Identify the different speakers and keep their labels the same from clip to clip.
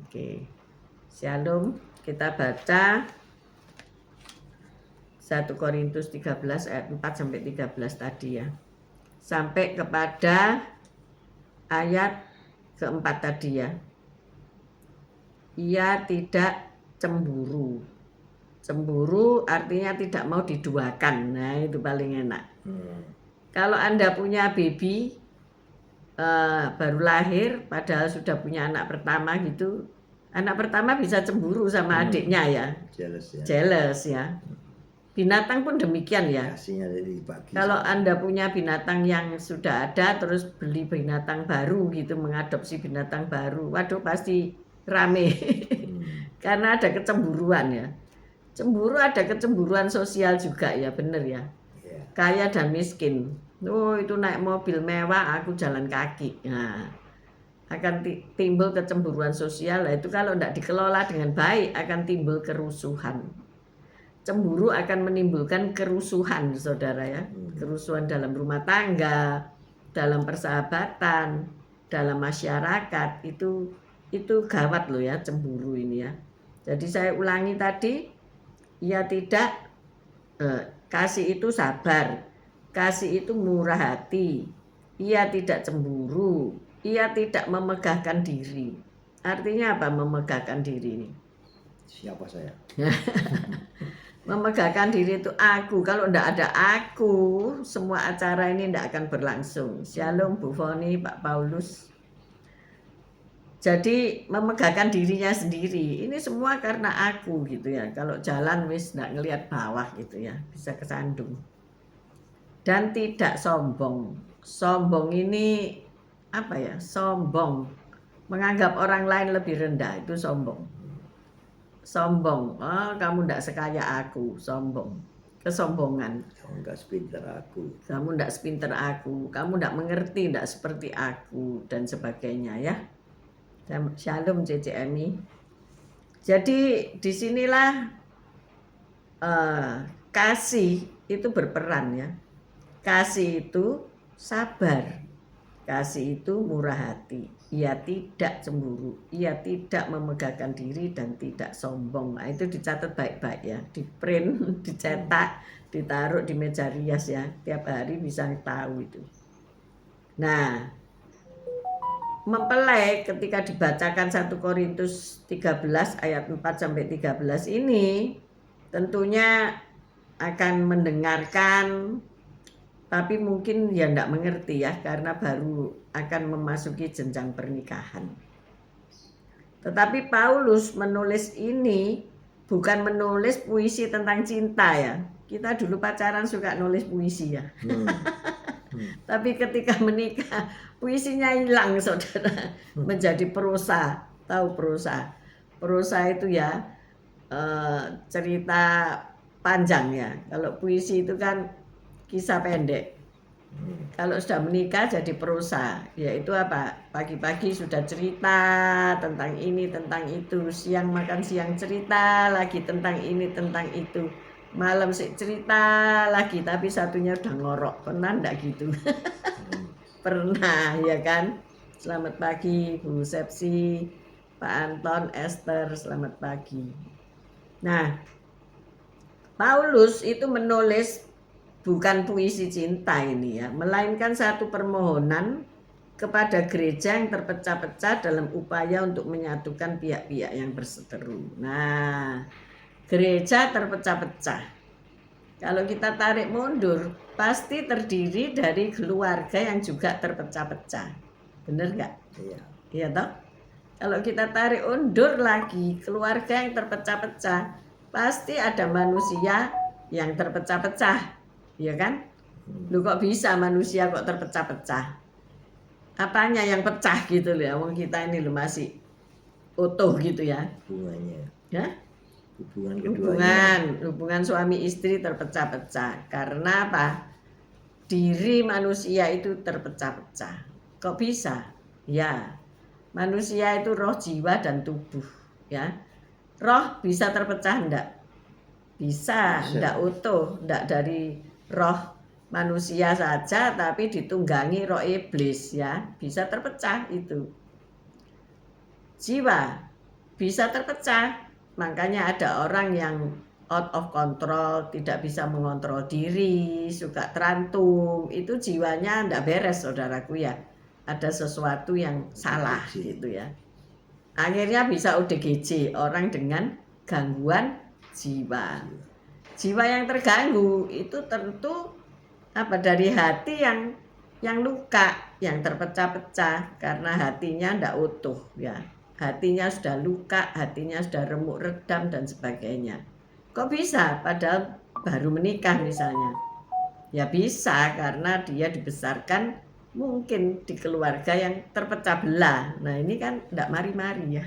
Speaker 1: Oke. Shalom, kita baca 1 Korintus 13 ayat 4 sampai 13 tadi ya. Sampai kepada ayat keempat tadi ya. Ia tidak cemburu. Cemburu artinya tidak mau diduakan. Nah, itu paling enak. Kalau Anda punya baby baru lahir padahal sudah punya anak pertama gitu, anak pertama bisa cemburu sama adiknya ya. Jealous ya. Binatang pun demikian ya. Kalau Anda punya binatang yang sudah ada terus beli binatang baru gitu, mengadopsi binatang baru, waduh pasti rame. Karena ada kecemburuan ya. Cemburu, ada kecemburuan sosial juga ya, bener ya. Kaya dan miskin. Oh, itu naik mobil mewah, aku jalan kaki. Nah, akan timbul kecemburuan sosial. Nah, itu kalau tidak dikelola dengan baik akan timbul kerusuhan. Cemburu akan menimbulkan kerusuhan, saudara ya. Kerusuhan dalam rumah tangga, dalam persahabatan, dalam masyarakat. Itu gawat loh ya, cemburu ini ya. Jadi saya ulangi tadi, ia tidak kasih itu sabar, kasih itu murah hati, ia tidak cemburu, ia tidak memegahkan diri. Artinya apa memegahkan diri ini?
Speaker 2: Siapa saya?
Speaker 1: Memegahkan diri itu aku. Kalau tidak ada aku, semua acara ini tidak akan berlangsung. Shalom Bu Foni, Pak Paulus. Jadi memegahkan dirinya sendiri. Ini semua karena aku gitu ya. Kalau jalan wis tidak ngelihat bawah gitu ya, bisa kesandung. Dan tidak sombong. Sombong ini apa ya? Sombong. Menganggap orang lain lebih rendah itu sombong. Sombong. Oh, kamu tidak sekaya aku, sombong. Kesombongan.
Speaker 2: Kamu nggak sepinter aku.
Speaker 1: Kamu tidak sepinter aku. Kamu tidak mengerti, tidak seperti aku dan sebagainya ya. Shalom CCMI. Jadi disinilah kasih itu berperan ya. Kasih itu sabar, kasih itu murah hati. Ia tidak cemburu, ia tidak memegahkan diri dan tidak sombong. Nah, itu dicatat baik-baik ya, di print, dicetak, ditaruh di meja rias ya. Tiap hari bisa tahu itu. Nah, mempelai ketika dibacakan 1 Korintus 13 ayat 4 sampai 13 ini tentunya akan mendengarkan, tapi mungkin ya tidak mengerti ya karena baru akan memasuki jenjang pernikahan. Tetapi Paulus menulis ini bukan menulis puisi tentang cinta ya. Kita dulu pacaran suka nulis puisi ya. Tapi ketika menikah puisinya hilang, saudara. Menjadi prosa. Tahu prosa? Prosa itu ya cerita panjang ya. Kalau puisi itu kan kisah pendek. Kalau sudah menikah jadi prosa. Yaitu apa? Pagi-pagi sudah cerita tentang ini, tentang itu. Siang makan siang cerita lagi tentang ini, tentang itu. Malam sih cerita lagi, tapi satunya udah ngorok. Pernah enggak gitu? Pernah ya kan? Selamat pagi Bu Sepsi, Pak Anton, Esther, selamat pagi. Nah, Paulus itu menulis bukan puisi cinta ini ya, melainkan satu permohonan kepada gereja yang terpecah-pecah dalam upaya untuk menyatukan pihak-pihak yang berseteru. Nah, gereja terpecah-pecah. Kalau kita tarik mundur, pasti terdiri dari keluarga yang juga terpecah-pecah. Bener nggak?
Speaker 2: Iya.
Speaker 1: Iya toh? Kalau kita tarik undur lagi, keluarga yang terpecah-pecah, pasti ada manusia yang terpecah-pecah. Iya kan? Lu kok bisa manusia kok terpecah-pecah? Apanya yang pecah gitu loh ya? Wong kita ini lo masih utuh gitu ya.
Speaker 2: Hubungannya.
Speaker 1: Ya? Hubungan suami istri terpecah-pecah. Karena apa? Diri manusia itu terpecah-pecah. Kok bisa? Ya, manusia itu roh, jiwa, dan tubuh ya. Roh bisa terpecah enggak? Bisa. Enggak utuh, enggak dari roh manusia saja, tapi ditunggangi roh iblis ya. Bisa terpecah itu. Jiwa bisa terpecah. Makanya ada orang yang out of control, tidak bisa mengontrol diri, suka terantum, itu jiwanya enggak beres saudaraku ya. Ada sesuatu yang salah gitu ya. Akhirnya bisa ODGJ, orang dengan gangguan jiwa. Jiwa yang terganggu itu tentu dari hati yang luka, yang terpecah-pecah karena hatinya ndak utuh ya. Hatinya sudah luka, hatinya sudah remuk redam dan sebagainya. Kok bisa? Padahal baru menikah misalnya. Ya bisa karena dia dibesarkan mungkin di keluarga yang terpecah belah. Nah ini kan ndak mari-mari ya.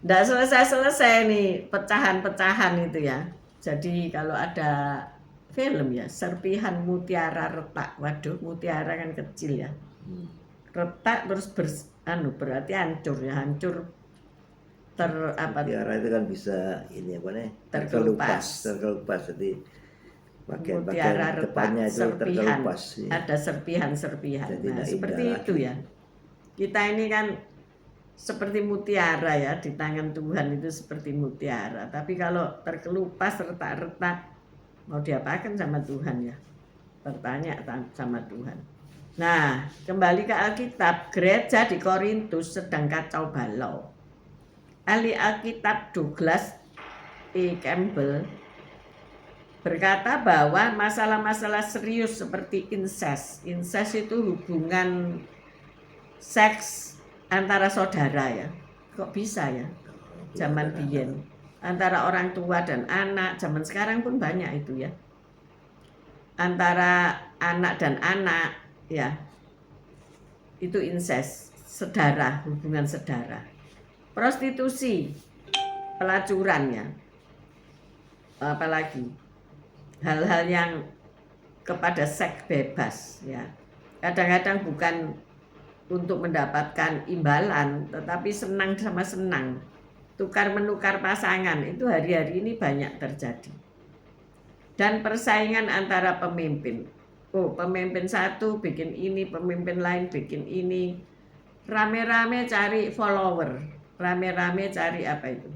Speaker 1: Ndak selesai-selesai nih pecahan-pecahan itu ya. Jadi kalau ada film ya, Serpihan Mutiara Retak. Waduh, mutiara kan kecil ya. Retak terus berarti hancur ya, hancur
Speaker 2: Mutiara itu kan bisa ini apa nih? Terkelupas. Jadi bagian-bagian depannya itu
Speaker 1: serpihan,
Speaker 2: terkelupas. Ya.
Speaker 1: Ada serpihan-serpihan. Nah, seperti itu ya. Kita ini kan seperti mutiara ya, di tangan Tuhan itu seperti mutiara. Tapi kalau terkelupas, retak-retak, mau diapakan sama Tuhan ya? Bertanya sama Tuhan. Nah, kembali ke Alkitab, gereja di Korintus sedang kacau balau. Ahli Alkitab Douglas E. Campbell berkata bahwa masalah-masalah serius seperti incest itu hubungan seks antara saudara ya. Kok bisa ya? Zaman biyen antara orang tua dan anak, zaman sekarang pun banyak itu ya. Antara anak dan anak ya. Itu incest, sedara, hubungan sedara. Prostitusi, pelacuran ya. Apalagi hal-hal yang kepada seks bebas ya. Kadang-kadang bukan untuk mendapatkan imbalan, tetapi senang sama senang, tukar menukar pasangan, itu hari-hari ini banyak terjadi. Dan persaingan antara pemimpin, pemimpin satu bikin ini, pemimpin lain bikin ini, rame-rame cari follower, rame-rame cari apa itu,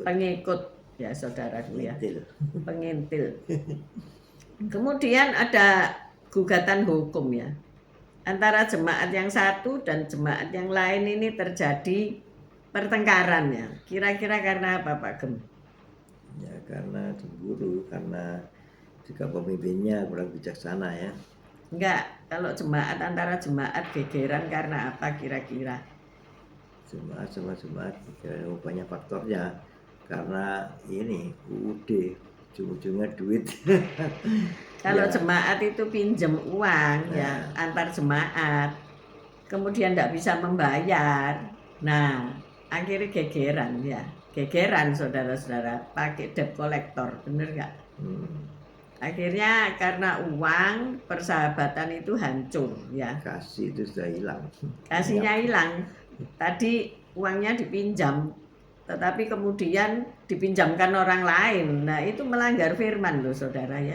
Speaker 1: pengikut ya saudaraku ya, pengintil. Kemudian ada gugatan hukum ya, antara jemaat yang satu dan jemaat yang lain ini terjadi pertengkaran ya. Kira-kira karena apa Pak Gem?
Speaker 2: Ya karena cemburu, karena juga pemimpinnya kurang bijaksana ya.
Speaker 1: Enggak, kalau jemaat antara jemaat gegeran karena apa kira-kira?
Speaker 2: Jemaat sama jemaat banyak faktornya. Karena ini UUD, ujung-ujungnya duit.
Speaker 1: Kalau ya, jemaat itu pinjam uang ya antar jemaat, kemudian tidak bisa membayar. Nah, akhirnya gegeran ya, gegeran saudara-saudara, pakai debt collector, bener nggak? Akhirnya karena uang persahabatan itu hancur ya.
Speaker 2: Kasih itu sudah hilang.
Speaker 1: Kasihnya hilang. Tadi uangnya dipinjam, tetapi kemudian dipinjamkan orang lain. Nah itu melanggar firman loh saudara ya.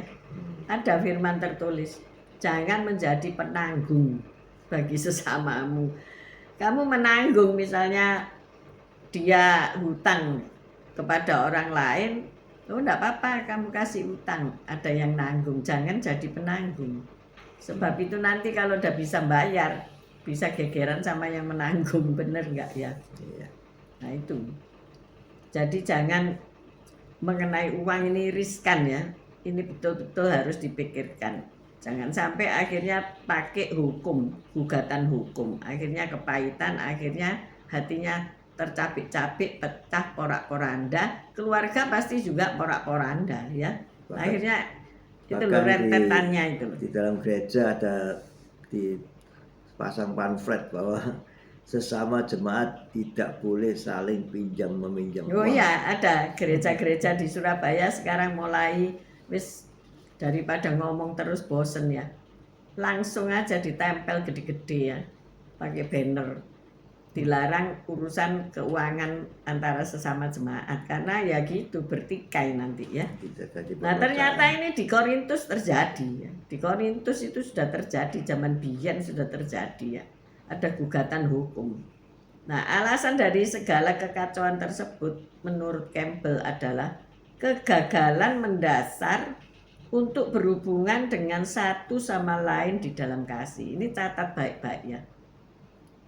Speaker 1: Ada firman tertulis, jangan menjadi penanggung bagi sesamamu. Kamu menanggung misalnya dia hutang kepada orang lain, enggak apa-apa kamu kasih hutang, ada yang nanggung, jangan jadi penanggung. Sebab itu nanti kalau udah bisa bayar, bisa gegeran sama yang menanggung, bener enggak ya? Nah itu. Jadi jangan mengenai uang ini riskan ya. Ini betul-betul harus dipikirkan. Jangan sampai akhirnya pakai hukum, gugatan hukum. Akhirnya kepahitan, akhirnya hatinya tercapik-capik, pecah, porak-poranda. Keluarga pasti juga porak-poranda ya. Akhirnya itu loh rentetannya itu.
Speaker 2: Di dalam gereja ada dipasang pamflet bahwa sesama jemaat tidak boleh saling pinjam meminjam uang.
Speaker 1: Oh iya, ada gereja-gereja di Surabaya sekarang mulai wis daripada ngomong terus bosen ya. Langsung aja ditempel gede-gede ya. Pakai banner. Dilarang urusan keuangan antara sesama jemaat karena ya gitu bertikai nanti ya. Nah, ternyata ini di Korintus terjadi ya. Di Korintus itu sudah terjadi, zaman biyen sudah terjadi ya. Ada gugatan hukum. Nah, alasan dari segala kekacauan tersebut menurut Campbell adalah kegagalan mendasar untuk berhubungan dengan satu sama lain di dalam kasih. Ini catat baik-baik ya.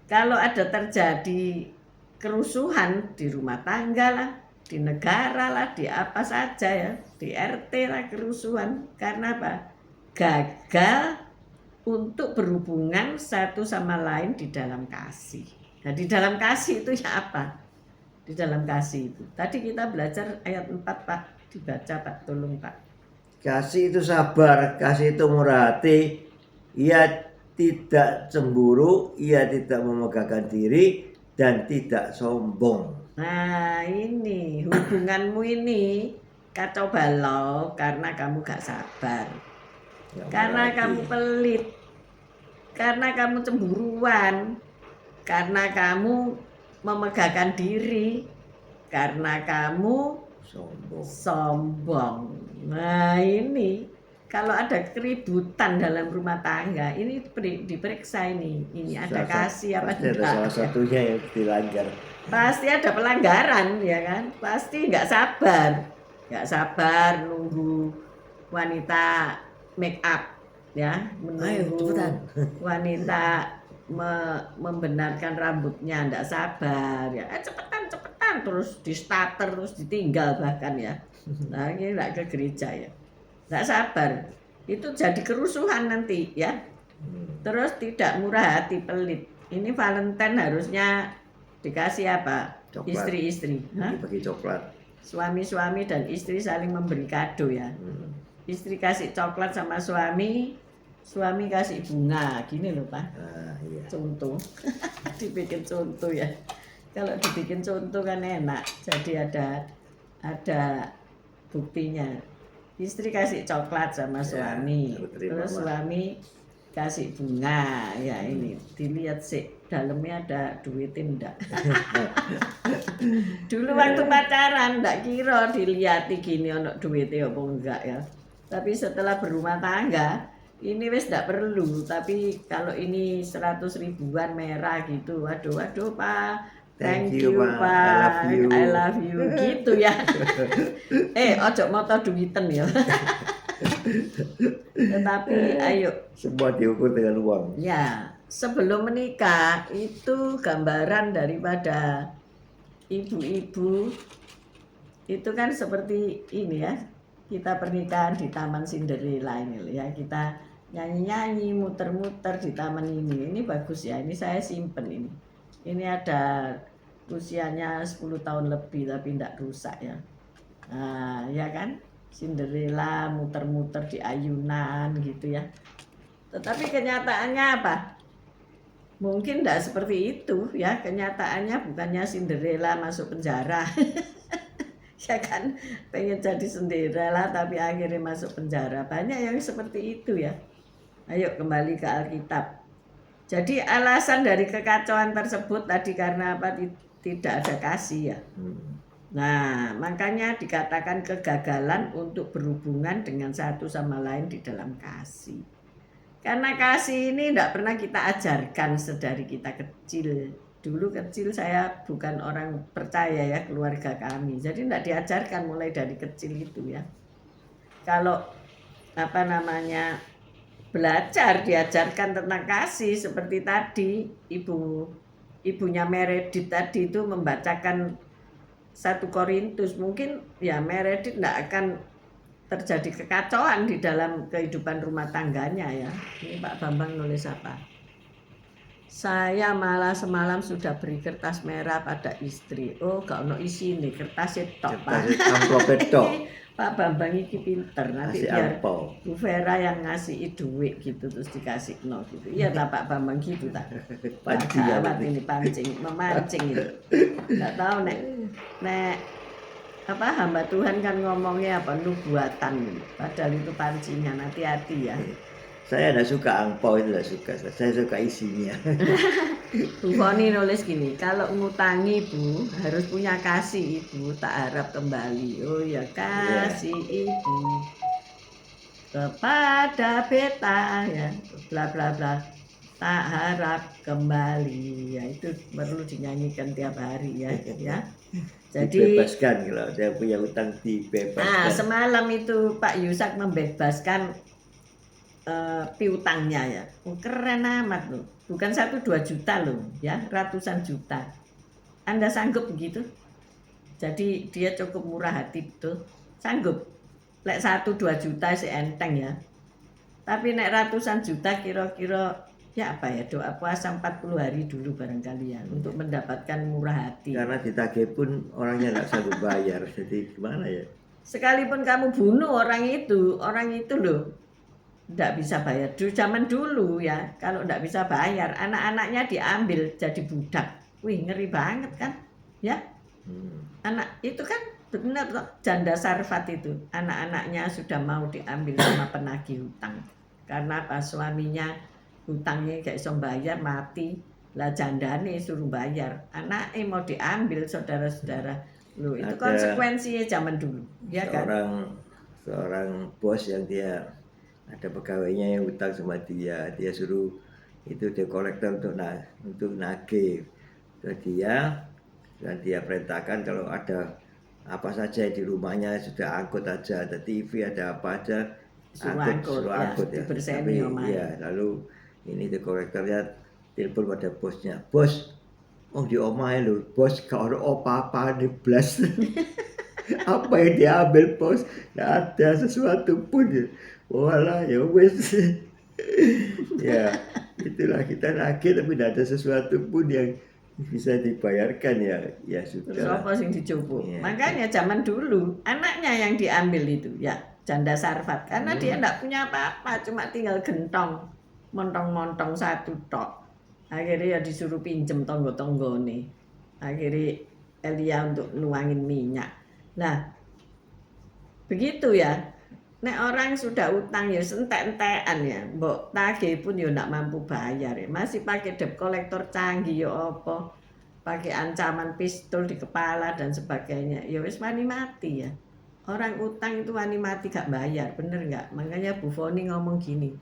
Speaker 1: Kalau ada terjadi kerusuhan di rumah tangga lah, di negara lah, di apa saja ya, di RT lah kerusuhan. Karena apa? Gagal untuk berhubungan satu sama lain di dalam kasih. Nah, di dalam kasih itu ya apa? Di dalam kasih itu. Tadi kita belajar ayat 4, Pak. Dibaca, Pak. Tolong, Pak.
Speaker 2: Kasih itu sabar, kasih itu murah hati, ia tidak cemburu, ia tidak memegahkan diri, dan tidak sombong.
Speaker 1: Nah, ini hubunganmu ini kacau balau karena kamu gak sabar.
Speaker 2: Yang
Speaker 1: Karena
Speaker 2: murah hati.
Speaker 1: kamu pelit. Karena kamu cemburuan. Karena kamu memegahkan diri. Karena kamu sombong. Nah, ini kalau ada keributan dalam rumah tangga, ini diperiksa ini ada kasih apa
Speaker 2: Pasti ada
Speaker 1: tidak.
Speaker 2: salah satunya yang dilanggar.
Speaker 1: Pasti ada pelanggaran, ya kan? Pasti nggak sabar nunggu wanita make up, ya, menunggu wanita membenarkan rambutnya, nggak sabar, ya, cepetan terus di starter terus ditinggal bahkan ya. Nah, ini nggak ke gereja ya, nggak sabar, itu jadi kerusuhan nanti ya. Terus tidak murah hati, pelit. Ini Valentine harusnya dikasih apa?
Speaker 2: Coklat.
Speaker 1: Istri-istri,
Speaker 2: Bagi coklat.
Speaker 1: Suami-suami dan istri saling memberi kado ya. Istri kasih coklat sama suami, suami kasih bunga, gini loh Pak.
Speaker 2: Iya.
Speaker 1: Contoh, dibikin contoh ya. Kalau dibikin contoh kan enak, jadi ada buktinya. Istri kasih coklat sama suami, terus suami kasih bunga, ya ini dilihat sih dalamnya ada duitin enggak. Dulu waktu pacaran enggak kira dilihat gini ono duitnya apa enggak ya. Tapi setelah berumah tangga ini wis enggak perlu, tapi kalau ini 100 ribuan merah gitu, waduh Pak, thank you Pak, I love you gitu ya. Ojo moto duiten ya. Tetapi ayo,
Speaker 2: semua diukur dengan uang.
Speaker 1: Ya, sebelum menikah itu gambaran daripada ibu-ibu itu kan seperti ini ya. Kita pernikahan di Taman Cinderella ini ya, kita nyanyi-nyanyi, muter-muter di taman ini. Ini bagus ya, ini saya simpen ini. Ini ada usianya 10 tahun lebih tapi tidak rusak ya. Nah, ya kan? Cinderella muter-muter di ayunan gitu ya. Tetapi kenyataannya apa? Mungkin tidak seperti itu ya. Kenyataannya bukannya Cinderella masuk penjara. Ya kan, pengen jadi Cinderella tapi akhirnya masuk penjara. Banyak yang seperti itu ya. Ayo kembali ke Alkitab. Jadi alasan dari kekacauan tersebut tadi karena apa? Tidak ada kasih ya. Nah, makanya dikatakan kegagalan untuk berhubungan dengan satu sama lain di dalam kasih. Karena kasih ini tidak pernah kita ajarkan sedari kita kecil. Dulu kecil saya bukan orang percaya ya, keluarga kami. Jadi tidak diajarkan mulai dari kecil itu ya. Kalau belajar diajarkan tentang kasih seperti tadi ibunya Meredith tadi itu membacakan 1 Korintus, mungkin ya Meredith tidak akan terjadi kekacauan di dalam kehidupan rumah tangganya ya. Ini Pak Bambang nulis apa? Saya malah semalam sudah beri kertas merah pada istri. Oh, gak ono isi nih, kertas tok Pak.
Speaker 2: Amplop tok.
Speaker 1: Pak Bambang iki pinter, nanti
Speaker 2: Kasih
Speaker 1: biar
Speaker 2: ampau.
Speaker 1: Bu Vera yang ngasih duit gitu terus dikasih gitu. Iya tak Pak Bambang gitu tak.
Speaker 2: Pancing ya,
Speaker 1: ini pancing, memancing itu. Enggak tahu nek hamba Tuhan kan ngomongnya apa nubuatan, padahal itu pancingan, hati-hati ya.
Speaker 2: Saya tidak suka angpau, itu tidak suka. Saya suka isinya.
Speaker 1: Bu Foni nulis gini, kalau ngutangi Bu harus punya kasih Ibu, tak harap kembali. Oh ya, kasih Ibu kepada beta ya, bla bla bla. tak harap kembali. Ya itu perlu dinyanyikan tiap hari ya. Ya. Jadi
Speaker 2: Dibebaskan kalau dia punya utang dibebaskan.
Speaker 1: semalam itu Pak Yusak membebaskan piutangnya ya. Keren amat loh. Bukan 1-2 juta loh ya, ratusan juta. Anda sanggup begitu? Jadi dia cukup murah hati betul. Sanggup. Lek 1-2 juta sih enteng ya. Tapi nek ratusan juta kira-kira ya apa ya, doa puasa 40 hari dulu barangkali ya untuk mendapatkan murah hati.
Speaker 2: Karena ditagih pun orangnya nggak sanggup bayar, jadi gimana ya?
Speaker 1: Sekalipun kamu bunuh orang itu loh tidak bisa bayar. Zaman dulu ya, kalau tidak bisa bayar, anak-anaknya diambil jadi budak. Wih, ngeri banget kan? Ya, anak itu kan benar janda sarfat itu. Anak-anaknya sudah mau diambil sama penagih hutang. Karena pas suaminya hutangnya gak bisa bayar, mati. Lah jandane suruh bayar. Anaknya mau diambil, saudara-saudara. Loh, itu konsekuensinya zaman dulu. Ya kan?
Speaker 2: Seorang bos yang dia ada pegawainya yang hutang sama dia suruh itu dia kolektor untuk nagih ke dia, dan dia perintahkan kalau ada apa saja di rumahnya sudah angkut aja, ada TV, ada apa aja suruh angkut ya. Tapi ya lalu ini the kolektornya telepon pada bosnya, bos di omahe lho bos, kalau apa-apa nih blas. Apa yang diambil bos, nggak ada sesuatu pun ya. Walah ya wes. Ya itulah, kita nagih tapi tidak ada sesuatu pun yang bisa dibayarkan ya sudah.
Speaker 1: Terus apa sing dicoba? Ya. Makanya zaman dulu anaknya yang diambil itu ya janda sarfat, karena dia tidak punya apa-apa, cuma tinggal gentong, montong-montong satu tok. Akhirnya ya disuruh pinjem tonggo-tonggo nih. Akhirnya Elia untuk nuangin minyak. Nah, begitu ya. Nek orang sudah utang ya entek-entekan ya, mbok tagih pun ya ndak mampu bayar ya. Masih pakai debt collector canggih ya apa? Pakai ancaman pistol di kepala dan sebagainya. Ya wis wani mati ya. Orang utang itu wani mati gak bayar, bener nggak? Makanya Bu Foni ngomong gini.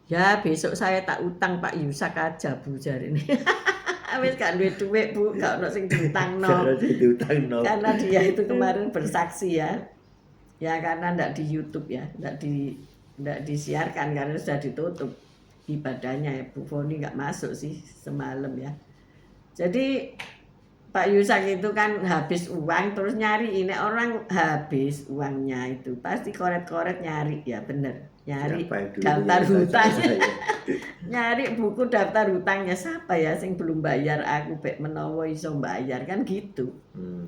Speaker 1: Ya besok saya tak utang Pak Yusak aja Bu jari ini. Wis gak duwe duit Bu, gak ono sing diutangno. Karena dia itu kemarin bersaksi ya. Ya karena ndak di YouTube ya, ndak disiarkan karena sudah ditutup ibadahnya ya. Bu Foni nggak masuk sih semalam ya. Jadi Pak Yusak itu kan habis uang terus nyari, ini orang habis uangnya itu pasti koret-koret nyari ya, bener nyari daftar hutang. Nyari buku daftar hutangnya siapa ya sing belum bayar, aku bek menawa iso bayar kan gitu.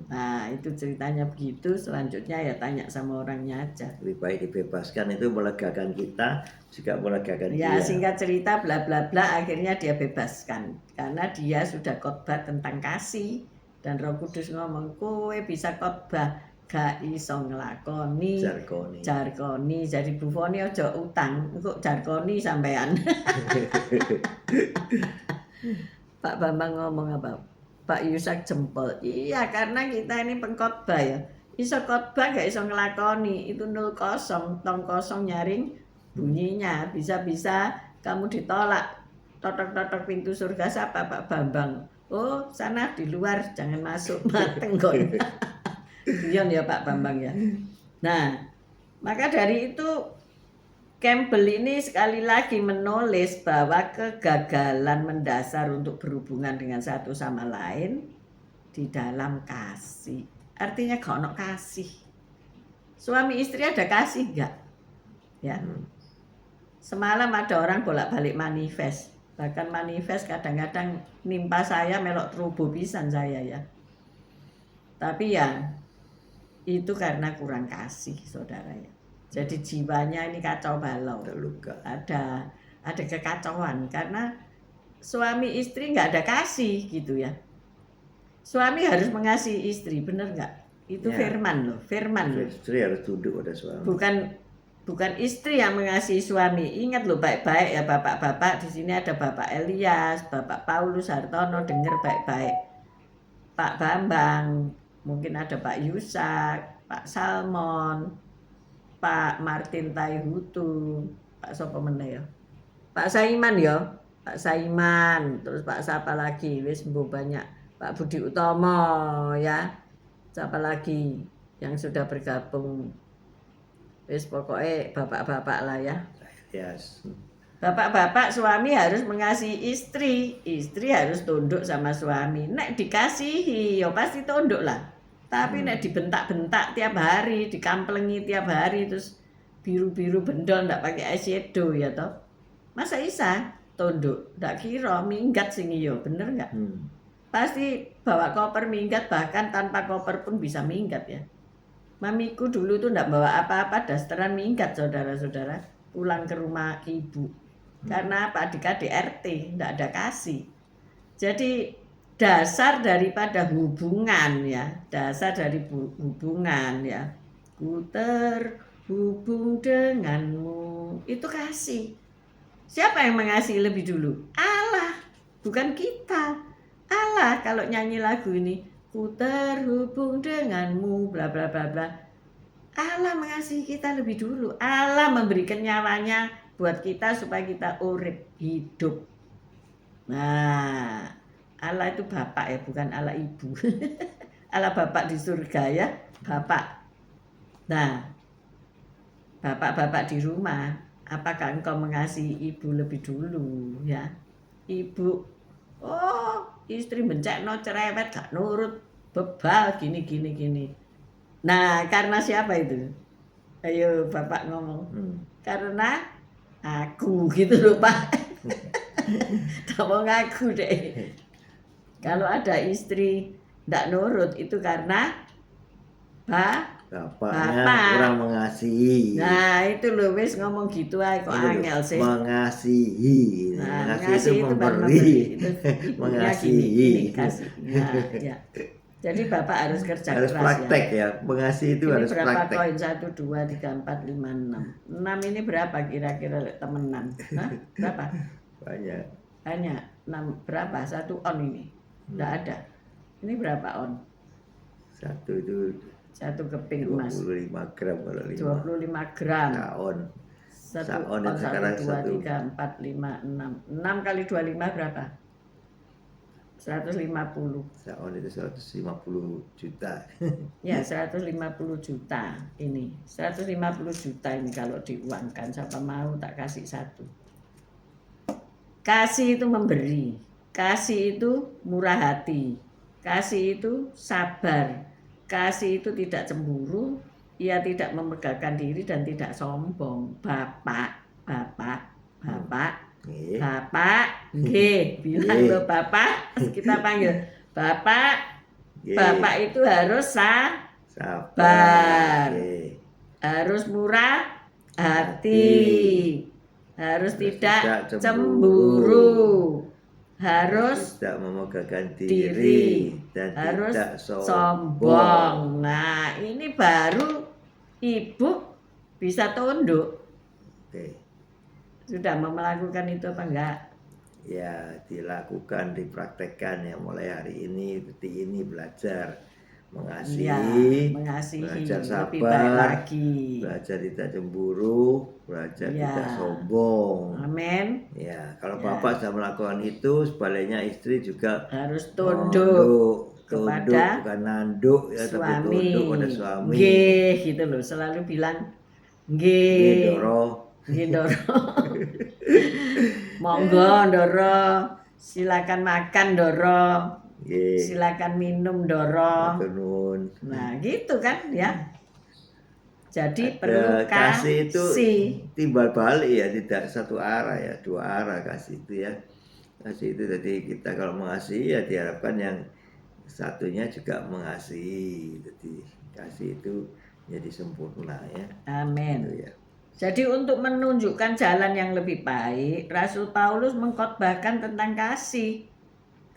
Speaker 1: Nah itu ceritanya begitu. Selanjutnya ya tanya sama orangnya aja.
Speaker 2: Lebih baik dibebaskan, itu melegakan kita juga melegakan
Speaker 1: ya, dia. Singkat cerita bla bla bla akhirnya dia bebaskan karena dia sudah khotbah tentang kasih dan Roh Kudus ngomong kowe bisa khotbah gak iso nglakoni jarkoni. Jadi Bu Foni aja utang kok jarkoni sampean. Pak Bambang ngomong apa? Pak Yusak jempol. Iya, karena kita ini pengkhotbah ya. Iso khotbah gak iso nglakoni, itu 0 tong kosong nyaring bunyinya. Bisa-bisa kamu ditolak. Totok-totok pintu surga siapa Pak Bambang? Oh, sana di luar, jangan masuk, mateng kon. Guyon ya Pak Bambang ya. Nah, maka dari itu Campbell ini sekali lagi menulis bahwa kegagalan mendasar untuk berhubungan dengan satu sama lain di dalam kasih. Artinya gak ono kasih. Suami istri ada kasih enggak? Ya. Semalam ada orang bolak-balik manifest. Bahkan manifest kadang-kadang nimpa saya melok terubu pisan saya ya. Tapi ya itu karena kurang kasih saudara ya. Jadi jiwanya ini kacau balau,
Speaker 2: terluka.
Speaker 1: Ada kekacauan karena suami istri nggak ada kasih gitu ya. Suami harus mengasihi istri, bener nggak? Itu ya. Firman loh.
Speaker 2: Istri harus tunduk pada suami.
Speaker 1: Bukan istri yang mengasihi suami. Ingat loh baik-baik ya bapak-bapak, di sini ada Bapak Elias, Bapak Paulus Hartono, dengar baik-baik. Pak Bambang, mungkin ada Pak Yusak, Pak Salmon, Pak Martin Taihutu, Pak sopo meneh ya, Pak Saiman ya, Pak Saiman, terus Pak siapa lagi, wis mbuh banyak, Pak Budi Utomo ya, siapa lagi yang sudah bergabung, wis pokoknya bapak-bapak lah ya.
Speaker 2: Yes.
Speaker 1: Bapak-bapak, suami harus mengasihi istri, istri harus tunduk sama suami. Nek dikasihi, ya pasti tunduk lah. Tapi nek dibentak-bentak tiap hari, dikamplengi tiap hari, terus biru-biru bendol ndak pakai eyeshadow ya toh. Masa isa tunduk? Ndak kira minggat sing iyo, bener nggak? Pasti bawa koper minggat, bahkan tanpa koper pun bisa minggat ya. Mamiku dulu tuh ndak bawa apa-apa, dasteran minggat saudara-saudara, pulang ke rumah ibu. Karena apa? Di KDRT ndak ada kasih. Jadi dasar daripada hubungan ya, dasar dari hubungan ya, ku terhubung denganmu, itu kasih. Siapa yang mengasihi lebih dulu? Allah, bukan kita. Allah kalau nyanyi lagu ini, ku terhubung denganmu, bla bla bla bla. Allah mengasihi kita lebih dulu. Allah memberikan nyawanya buat kita supaya kita urip, hidup. Nah, Allah itu Bapak ya, bukan Allah Ibu. Allah Bapak di surga ya, Bapak. Nah, bapak-bapak di rumah, apakah engkau mengasihi ibu lebih dulu ya? Ibu, oh istri bencekno cerewet gak nurut, bebal gini. Nah, karena siapa itu? Ayo bapak ngomong. Karena aku gitu loh Pak. Tak mau ngaku deh. Kalau ada istri ndak nurut itu karena
Speaker 2: bapaknya kurang mengasihi.
Speaker 1: Nah itu loh wis ngomong gitu aja kok angel sih.
Speaker 2: Mengasihi.
Speaker 1: Nah,
Speaker 2: mengasihi itu memberi. Mengasihi.
Speaker 1: Kasih. Nah, ya. Jadi bapak harus kerja
Speaker 2: harus
Speaker 1: keras
Speaker 2: praktek ya. Mengasihi itu
Speaker 1: ini
Speaker 2: harus
Speaker 1: berapa
Speaker 2: praktek.
Speaker 1: koin? 1, 2, 3, 4, 5, 6. 6 ini berapa kira-kira temenan? Hah? Berapa?
Speaker 2: Banyak.
Speaker 1: 6 berapa? 1 on ini? Enggak ada. Ini berapa on?
Speaker 2: 1 itu
Speaker 1: 1 keping emas.
Speaker 2: 25 gram kalau
Speaker 1: 25 gram.
Speaker 2: Saon.
Speaker 1: 1 on, 1, 2, 3, 4, 5, 6. 6 kali 25 berapa? 150.
Speaker 2: Saon itu 150 juta.
Speaker 1: Ya 150 juta ini. 150 juta ini kalau diuangkan. Siapa mau tak kasih 1. Kasih itu memberi. Kasih itu murah hati. Kasih itu sabar. Kasih itu tidak cemburu. Ia tidak memegahkan diri dan tidak sombong. Bapak. Bapak, bilang lo Bapak, kita panggil Bapak. Bapak itu harus sabar, harus murah hati, harus tidak cemburu, harus
Speaker 2: tidak memegahkan diri dan
Speaker 1: harus
Speaker 2: tidak
Speaker 1: sombong. Nah ini baru ibu bisa tunduk. Sudah mau melakukan itu apa enggak?
Speaker 2: Ya dilakukan, dipraktekkan ya mulai hari ini, detik ini belajar mengasihi, belajar sabar,
Speaker 1: lebih baik lagi.
Speaker 2: Belajar tidak cemburu, belajar tidak sombong.
Speaker 1: Amin.
Speaker 2: Ya kalau bapak sudah melakukan itu, sebaliknya istri juga
Speaker 1: harus tunduk
Speaker 2: kepada bukan nanduk ya,
Speaker 1: suami.
Speaker 2: Tapi tunduk pada suami.
Speaker 1: Nggih gitu loh, selalu bilang nggih. Ndoro. Monggo Ndoro, silakan makan Ndoro. Silakan minum Ndoro. Nah, gitu kan ya. Jadi perlu
Speaker 2: kasih itu timbal balik ya, tidak satu arah ya, dua arah kasih itu ya. Kasih itu jadi kita kalau mengasihi ya diharapkan yang satunya juga mengasihi. Jadi kasih itu jadi sempurna ya.
Speaker 1: Amin.
Speaker 2: Gitu ya.
Speaker 1: Jadi untuk menunjukkan jalan yang lebih baik, Rasul Paulus mengkhotbahkan tentang kasih.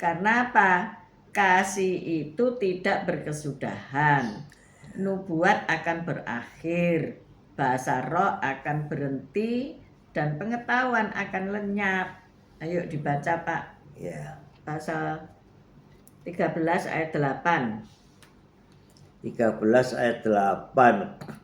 Speaker 1: Karena apa? Kasih itu tidak berkesudahan. Nubuat akan berakhir, bahasa roh akan berhenti, dan pengetahuan akan lenyap. Ayo dibaca Pak.
Speaker 2: Ya.
Speaker 1: Pasal 13 ayat 8.
Speaker 2: 13 ayat 8.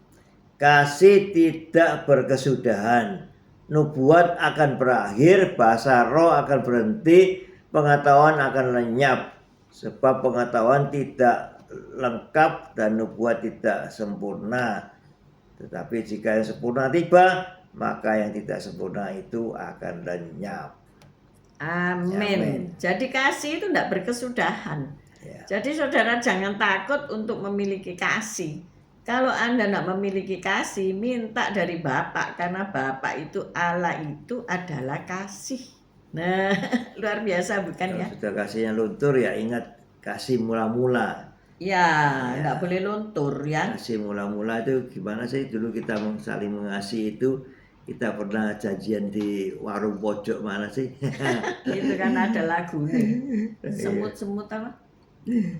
Speaker 2: Kasih tidak berkesudahan. nubuat akan berakhir, bahasa roh akan berhenti, pengetahuan akan lenyap. Sebab pengetahuan tidak lengkap dan nubuat tidak sempurna. Tetapi jika yang sempurna tiba, maka yang tidak sempurna itu akan lenyap.
Speaker 1: Amin.
Speaker 2: Amin.
Speaker 1: Jadi kasih itu tidak berkesudahan.
Speaker 2: Ya.
Speaker 1: Jadi saudara jangan takut untuk memiliki kasih. Kalau Anda tidak memiliki kasih, minta dari Bapak. Karena Bapak itu, Allah itu adalah kasih. Nah, luar biasa bukan
Speaker 2: Kalau
Speaker 1: ya?
Speaker 2: sudah kasihnya luntur, ya ingat kasih mula-mula.
Speaker 1: Ya,
Speaker 2: Ya.
Speaker 1: tidak boleh luntur ya.
Speaker 2: Kasih mula-mula itu gimana sih? Dulu kita saling mengasihi itu, kita pernah janjian di warung pojok mana sih?
Speaker 1: Itu kan ada lagunya. Semut-semut apa?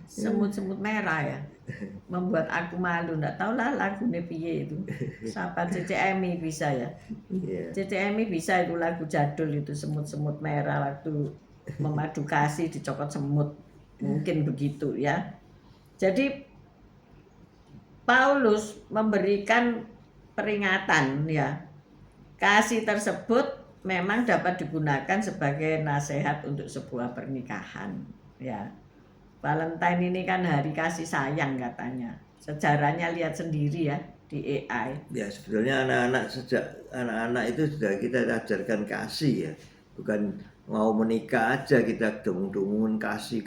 Speaker 1: Semut-semut merah ya. Membuat aku malu. Nggak tahu lah lagunya piye itu. Siapa CCMI bisa ya.
Speaker 2: Iya.
Speaker 1: CCMI bisa itu lagu jadul itu, semut-semut merah waktu memadu kasih dicokot semut. Mungkin begitu ya. Jadi Paulus memberikan peringatan ya. Kasih tersebut memang dapat digunakan sebagai nasihat untuk sebuah pernikahan ya. Valentine ini kan hari kasih sayang katanya. Sejarahnya lihat sendiri ya di AI.
Speaker 2: Ya sebetulnya anak-anak itu sudah kita ajarkan kasih ya, bukan mau menikah aja kita dengung-dengungan kasih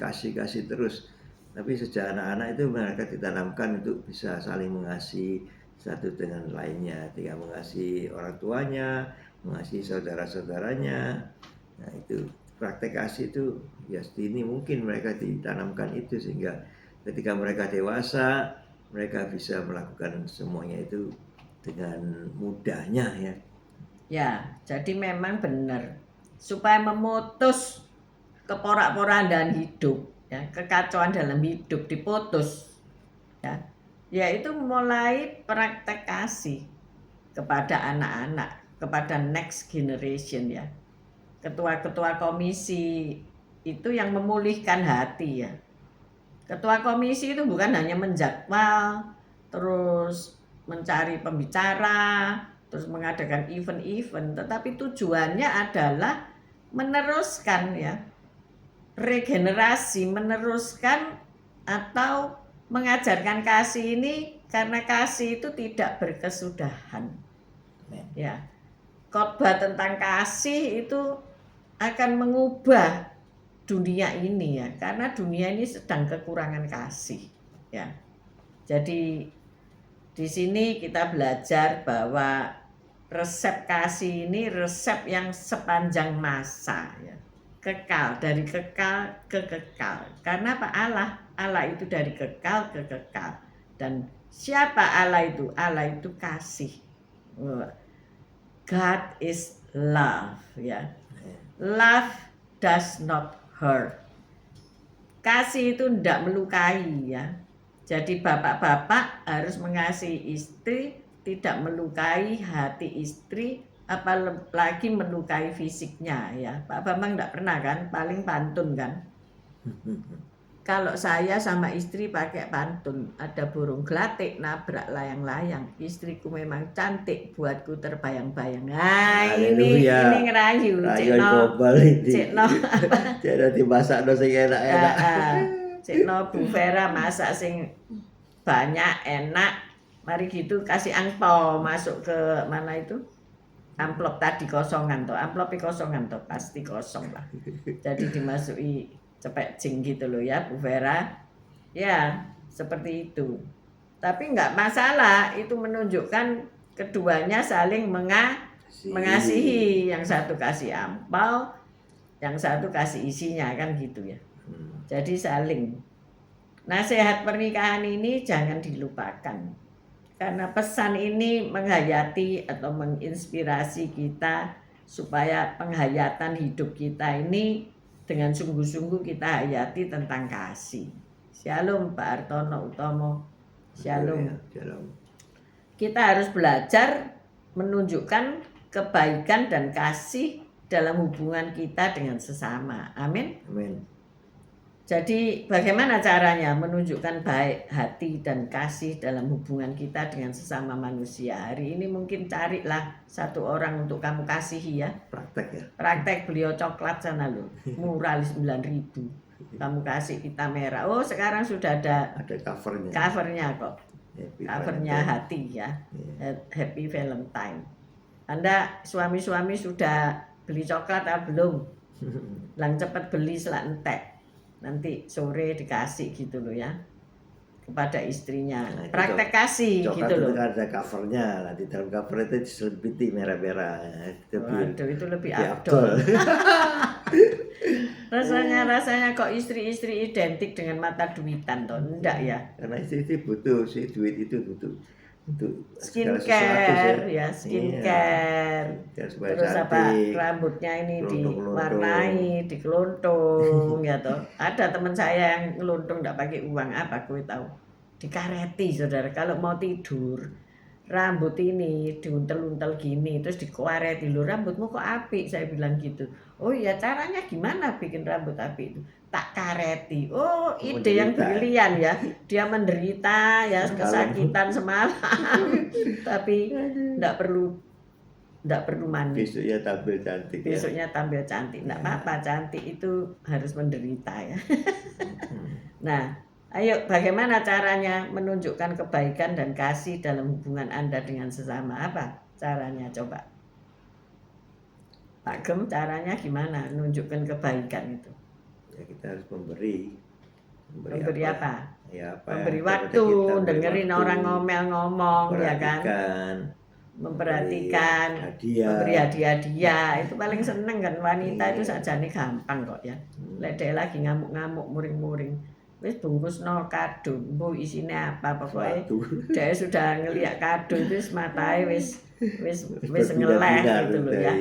Speaker 2: terus. Tapi sejak anak-anak itu mereka ditanamkan untuk bisa saling mengasihi satu dengan lainnya, tidak mengasihi orang tuanya, mengasihi saudara-saudaranya. Nah itu praktek kasih itu ya sedini mungkin mereka ditanamkan itu, sehingga ketika mereka dewasa mereka bisa melakukan semuanya itu dengan mudahnya ya.
Speaker 1: Ya, jadi memang benar. Supaya memutus keporak-porandahan hidup, ya, kekacauan dalam hidup diputus. Ya. Yaitu mulai praktek kasih kepada anak-anak, kepada next generation ya. Ketua-ketua komisi itu yang memulihkan hati ya. Ketua komisi itu bukan hanya menjadwal, terus mencari pembicara, terus mengadakan event-event, tetapi tujuannya adalah meneruskan ya, regenerasi, meneruskan atau mengajarkan kasih ini, karena kasih itu tidak berkesudahan. Ya, khotbah tentang kasih itu akan mengubah dunia ini ya, karena dunia ini sedang kekurangan kasih ya. Jadi di sini kita belajar bahwa resep kasih ini resep yang sepanjang masa ya, kekal, dari kekal ke kekal. Karena apa? Allah itu dari kekal ke kekal. Dan siapa Allah itu? Allah itu kasih. God is love ya. Love does not hurt. Kasih itu tidak melukai ya. Jadi bapak-bapak harus mengasihi istri, tidak melukai hati istri, apalagi melukai fisiknya ya. Pak Bambang tidak pernah kan, paling pantun kan. Kalau saya sama istri pakai pantun, ada burung gelatik nabrak layang-layang, istriku memang cantik, buatku terbayang-bayang. Nah ini ngerayu, Cekno
Speaker 2: Jadi dimasak sing enak-enak.
Speaker 1: Cekno Bu Vera masak sing banyak enak. Mari gitu kasih angpau masuk ke mana itu? Amplop tadi kosongan toh, amplop kosongan toh, pasti kosong lah. Jadi dimasuki cepet jing gitu loh ya Bu Vera. Ya seperti itu. Tapi nggak masalah, itu menunjukkan keduanya saling mengasihi. Yang satu kasih ampau, yang satu kasih isinya kan gitu ya. Jadi saling. Nasihat pernikahan ini jangan dilupakan, karena pesan ini menghayati atau menginspirasi kita supaya penghayatan hidup kita ini dengan sungguh-sungguh kita hayati tentang kasih. Shalom Pak Artono Utomo. Shalom. Kita harus belajar menunjukkan kebaikan dan kasih dalam hubungan kita dengan sesama. Amin.
Speaker 2: Amin.
Speaker 1: Jadi bagaimana caranya menunjukkan baik hati dan kasih dalam hubungan kita dengan sesama manusia? Hari ini mungkin carilah satu orang untuk kamu kasihi ya.
Speaker 2: Praktek ya.
Speaker 1: Praktek beliau coklat sana loh, murah 9.000. Kamu kasih kita merah. Oh sekarang sudah ada
Speaker 2: covernya.
Speaker 1: Covernya kok.
Speaker 2: Happy
Speaker 1: Covernya
Speaker 2: Valentine.
Speaker 1: hati ya.
Speaker 2: Iya.
Speaker 1: Happy Valentine. Anda suami-suami sudah beli coklat atau belum? Lang cepat beli selak entek. Nanti sore dikasih gitu loh ya kepada istrinya.
Speaker 2: Nah, itu
Speaker 1: Praktek kasih
Speaker 2: Coklat
Speaker 1: gitu
Speaker 2: itu
Speaker 1: loh.
Speaker 2: kan ada covernya. Nanti dalam cover itu diselipiti merah-merah.
Speaker 1: Waduh itu lebih
Speaker 2: lebih
Speaker 1: afdol. Rasanya kok istri-istri identik dengan mata duitan toh? Enggak ya.
Speaker 2: Karena istri butuh sih, duit itu butuh untuk
Speaker 1: Skincare ya, skincare.
Speaker 2: Iya.
Speaker 1: Terus apa rambutnya ini diwarnai, dikeluntung ya toh. Ada teman saya yang ngeluntung enggak pakai uang, apa kowe tahu? Dikareti saudara, kalau mau tidur rambut ini diuntel-untel gini terus dikuareti, lu rambutmu kok apik, saya bilang gitu. Oh iya, caranya gimana bikin rambut apik itu? Tak kareti. Oh ide yang brilian ya, dia menderita ya kesakitan semalam tapi enggak perlu mandi.
Speaker 2: Besoknya tampil cantik.
Speaker 1: Besoknya tampil cantik, enggak apa-apa, cantik itu harus menderita ya. Nah, ayo bagaimana caranya menunjukkan kebaikan dan kasih dalam hubungan Anda dengan sesama? Apa caranya coba? Pak Gem, caranya gimana menunjukkan kebaikan itu?
Speaker 2: Ya kita harus memberi
Speaker 1: apa?
Speaker 2: Ya,
Speaker 1: memberi waktu, dengerin orang ngomong ya kan? Memperhatikan, memberi hadiah-hadiah. Itu paling seneng kan wanita itu sajane gampang kok ya. Lek dhek lagi ngamuk-ngamuk muring-muring, wis bungkusno kado, mbuh isine apa pokoknya dhek sudah ngelihat kado itu matae wis ngeleh gitu loh ya.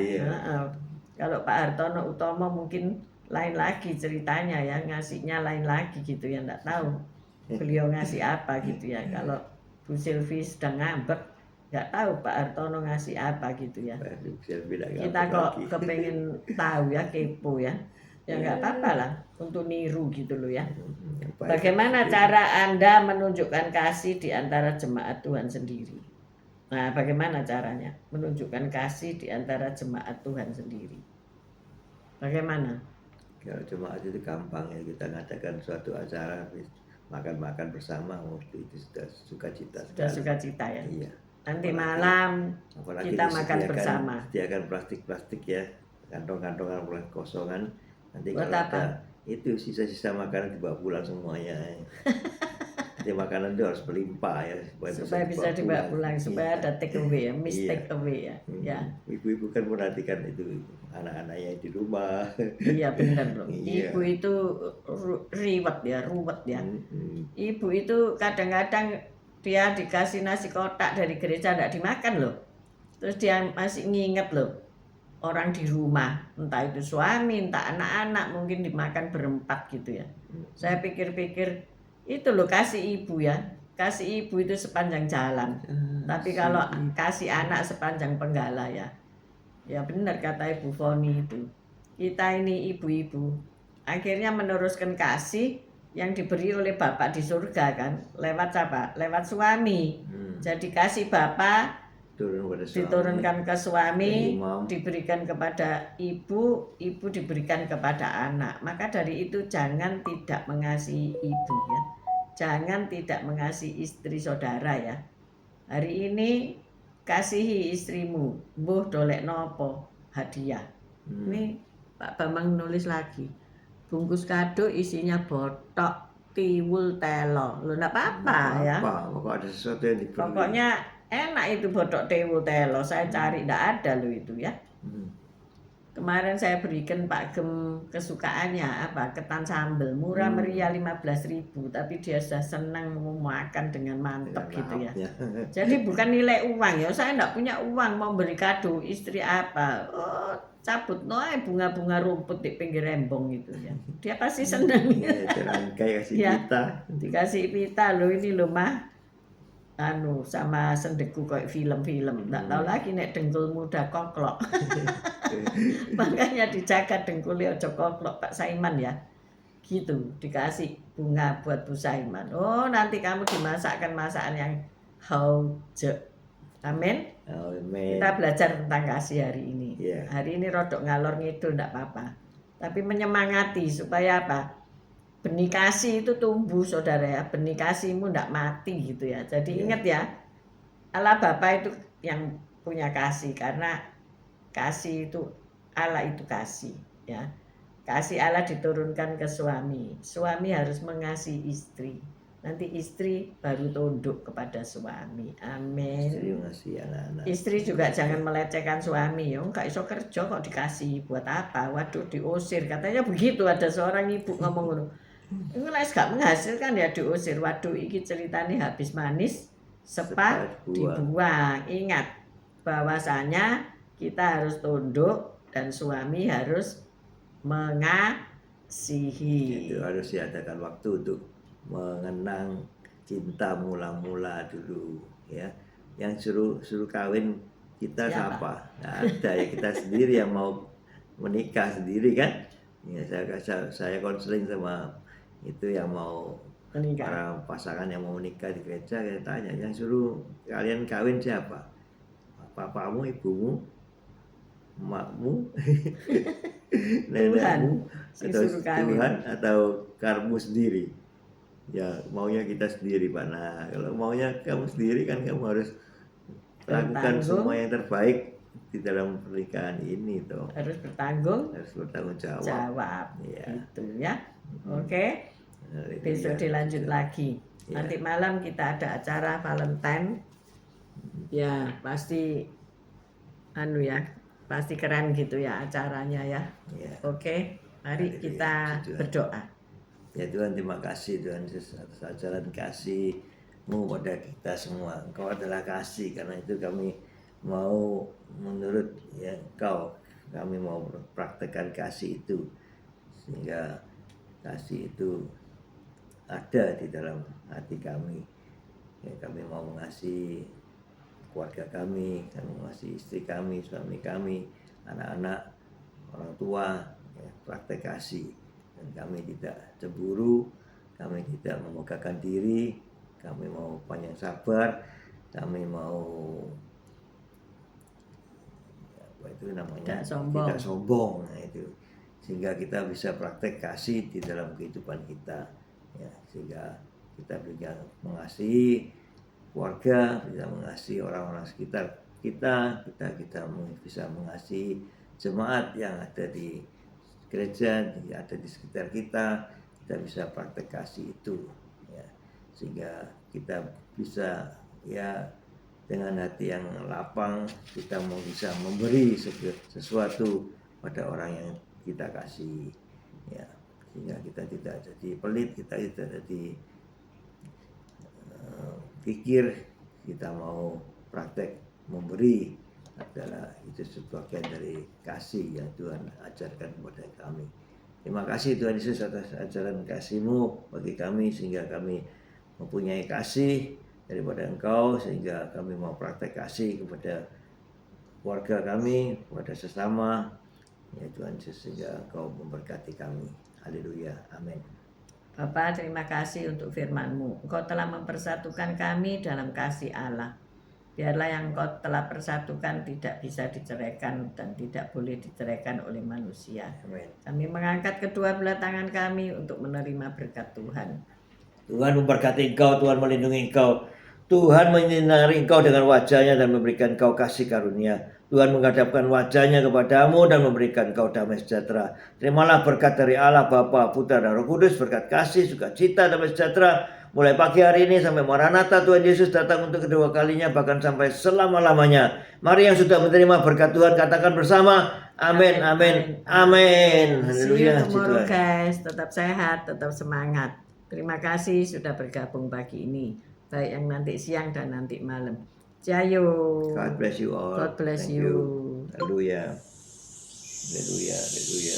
Speaker 1: Kalau Pak Hartono Utomo mungkin lain lagi ceritanya ya, ngasihnya lain lagi gitu ya, enggak tahu beliau ngasih apa gitu ya. Kalau Bu Silvi sedang ngambek, enggak tahu Pak Hartono ngasih apa gitu ya. Kita kok kepengen tahu ya, kepo ya. Ya enggak apa-apa lah untuk niru gitu loh ya. Bagaimana cara Anda menunjukkan kasih di antara jemaat Tuhan sendiri? Nah, bagaimana caranya menunjukkan kasih di antara jemaat Tuhan sendiri? Bagaimana?
Speaker 2: Kalau jemaat itu gampang ya, kita ngadakan suatu acara makan-makan bersama, itu sudah sukacita.
Speaker 1: Sudah sukacita ya.
Speaker 2: Iya.
Speaker 1: Nanti malam kita makan bersama.
Speaker 2: Sediakan plastik-plastik ya, kantong-kantongan kosongan. Nanti
Speaker 1: buat
Speaker 2: kalau
Speaker 1: apa?
Speaker 2: ada itu sisa-sisa makanan dibawa pulang semuanya. Jadi makanan itu harus berlimpah ya
Speaker 1: supaya bisa dibawa pulang, supaya ada take away ya, take away ya. Ya.
Speaker 2: Ibu-ibu kan perhatikan itu anak-anaknya di rumah.
Speaker 1: Iya benar loh. Ibu itu ruwet ya. Ibu itu kadang-kadang dia dikasih nasi kotak dari gereja enggak dimakan loh. Terus dia masih nginget loh orang di rumah, entah itu suami, entah anak-anak, mungkin dimakan berempat gitu ya. Saya pikir-pikir itu loh kasih ibu ya. Kasih ibu itu sepanjang jalan. Tapi kalau kasih anak sepanjang penggala ya. Ya benar kata Ibu Foni itu. Kita ini ibu-ibu akhirnya meneruskan kasih yang diberi oleh Bapak di surga kan. Lewat apa? Lewat suami. Jadi kasih Bapak diturunkan ke suami, diberikan kepada ibu, ibu diberikan kepada anak. Maka dari itu jangan tidak mengasihi ibu ya. Jangan tidak mengasihi istri saudara ya. Hari ini kasihi istrimu, mbuh dolek nopo hadiah. Ini Pak Bambang nulis lagi. Bungkus kado isinya botok, tiwul, telo. Lo enggak apa-apa ya.
Speaker 2: Pokoknya ada sesuatu yang diberi.
Speaker 1: Pokoknya enak itu botok, tiwul, telo. Saya cari enggak ada lo itu ya. Kemarin saya berikan Pak Gem kesukaannya apa? Ketan sambal, murah meriah 15.000, tapi dia sudah senang mau makan dengan mantap gitu ya. Jadi bukan nilai uang ya, saya enggak punya uang mau beri kado istri apa. Oh, cabut noe bunga-bunga rumput di pinggir rembong gitu ya. Dia pasti senang.
Speaker 2: Kasih pita.
Speaker 1: Dikasih pita lo ini lo mah. Sama sendeku kayak film-film. Enggak tahu lagi nek dengkulmu udah koklok. Makanya dijaga dengkulnya aja koklok Pak Saiman ya. gitu, dikasih bunga buat Bu Saiman. Oh, nanti kamu dimasakkan masakan yang hauce. Amin.
Speaker 2: Amin.
Speaker 1: Kita belajar tentang kasih hari ini.
Speaker 2: Iya.
Speaker 1: Hari ini rodok ngalor ngidul enggak apa-apa. Tapi menyemangati supaya apa? Benih kasih itu tumbuh, saudara ya. Benih kasihmu enggak mati gitu ya. Jadi
Speaker 2: Iya.
Speaker 1: ingat ya, Allah Bapa itu yang punya kasih, karena kasih itu, Allah itu kasih ya. Kasih Allah diturunkan ke suami. Suami harus mengasihi istri. Nanti istri baru tunduk kepada suami. Amin.
Speaker 2: Istri mengasihi anak-anak.
Speaker 1: Istri juga jangan melecehkan suami. Ya nggak iso kerja kok dikasih, buat apa? Waduh, diusir. Katanya begitu, ada seorang ibu ngomong ngono. Itu lek gak menghasilkan ya diusir. Waduh, iki ceritanya habis manis sepat dibuang. Ingat bahwasanya kita harus tunduk dan suami harus mengasihi.
Speaker 2: Itu harus diadakan waktu untuk mengenang cinta mula-mula dulu ya. Yang suruh kawin kita siapa? Nggak ada ya, kita sendiri yang mau menikah sendiri kan. Ya, saya konseling sama itu yang mau menikah. Para pasangan yang mau menikah di gereja, saya tanya, yang suruh kalian kawin siapa? Papamu, ibumu, emakmu, nenekmu, atau Tuhan, atau kamu sendiri? Ya maunya kita sendiri, Pak. Nah, kalau maunya kamu sendiri kan kamu harus lakukan semua yang terbaik di dalam pernikahan ini toh.
Speaker 1: Harus bertanggung jawab. Ya. Gitu ya. Oke. Besok dilanjut lagi. Ya. Nanti malam kita ada acara Valentine. Ya, pasti pasti keren gitu ya acaranya ya. Ya. Oke. Mari kita berdoa.
Speaker 2: Ya Tuhan, terima kasih Tuhan Yesus atas ajaran kasih-Mu pada kita semua. Engkau adalah kasih, karena itu kami mau menurut ya Engkau, kami mau praktekkan kasih itu, sehingga kasih itu ada di dalam hati kami. Ya, kami mau mengasihi keluarga kami mengasihi istri kami, suami kami, anak-anak, orang tua, ya, praktek kasih. Dan kami tidak cemburu, kami tidak memegahkan diri, kami mau panjang sabar, kami mau apa itu namanya, tidak sombong. Nah, itu sehingga kita bisa praktek kasih di dalam kehidupan kita ya, sehingga kita bisa mengasihi keluarga, bisa mengasihi orang-orang sekitar kita bisa mengasihi jemaat yang ada di gereja, ada di sekitar kita bisa praktek kasih itu ya, sehingga kita bisa ya dengan hati yang lapang kita mau bisa memberi sesuatu pada orang yang kita kasih ya, sehingga kita tidak jadi pelit, kita tidak jadi pikir, kita mau praktek memberi adalah itu sebagian dari kasih yang Tuhan ajarkan kepada kami. Terima kasih Tuhan Yesus atas ajaran kasih-Mu bagi kami, sehingga kami mempunyai kasih daripada Engkau, sehingga kami mau praktek kasih kepada keluarga kami, kepada sesama ya Tuhan Yesus, sehingga Engkau memberkati kami. Haleluya, amin.
Speaker 1: Bapa, terima kasih untuk firman-Mu. Engkau telah mempersatukan kami dalam kasih Allah. Biarlah yang Engkau telah persatukan tidak bisa diceraikan dan tidak boleh diceraikan oleh manusia.
Speaker 2: Amin.
Speaker 1: Kami mengangkat kedua belah tangan kami untuk menerima berkat Tuhan.
Speaker 2: Tuhan memberkati Engkau, Tuhan melindungi Engkau. Tuhan menyinari Engkau dengan wajah-Nya dan memberikan Engkau kasih karunia. Tuhan menghadapkan wajah-Nya kepadamu dan memberikan Engkau damai sejahtera. Terimalah berkat dari Allah Bapa, Putra dan Roh Kudus, berkat kasih, sukacita, damai sejahtera. Mulai pagi hari ini sampai Maranatha Tuhan Yesus datang untuk kedua kalinya, bahkan sampai selama-lamanya. Mari yang sudah menerima berkat Tuhan katakan bersama, amin, amin, amin.
Speaker 1: Haleluya. See you tomorrow guys, tetap sehat, tetap semangat. Terima kasih sudah bergabung pagi ini, baik yang nanti siang dan nanti malam. Jayo.
Speaker 2: God bless you all.
Speaker 1: God bless you.
Speaker 2: Haleluya. Haleluya. Haleluya.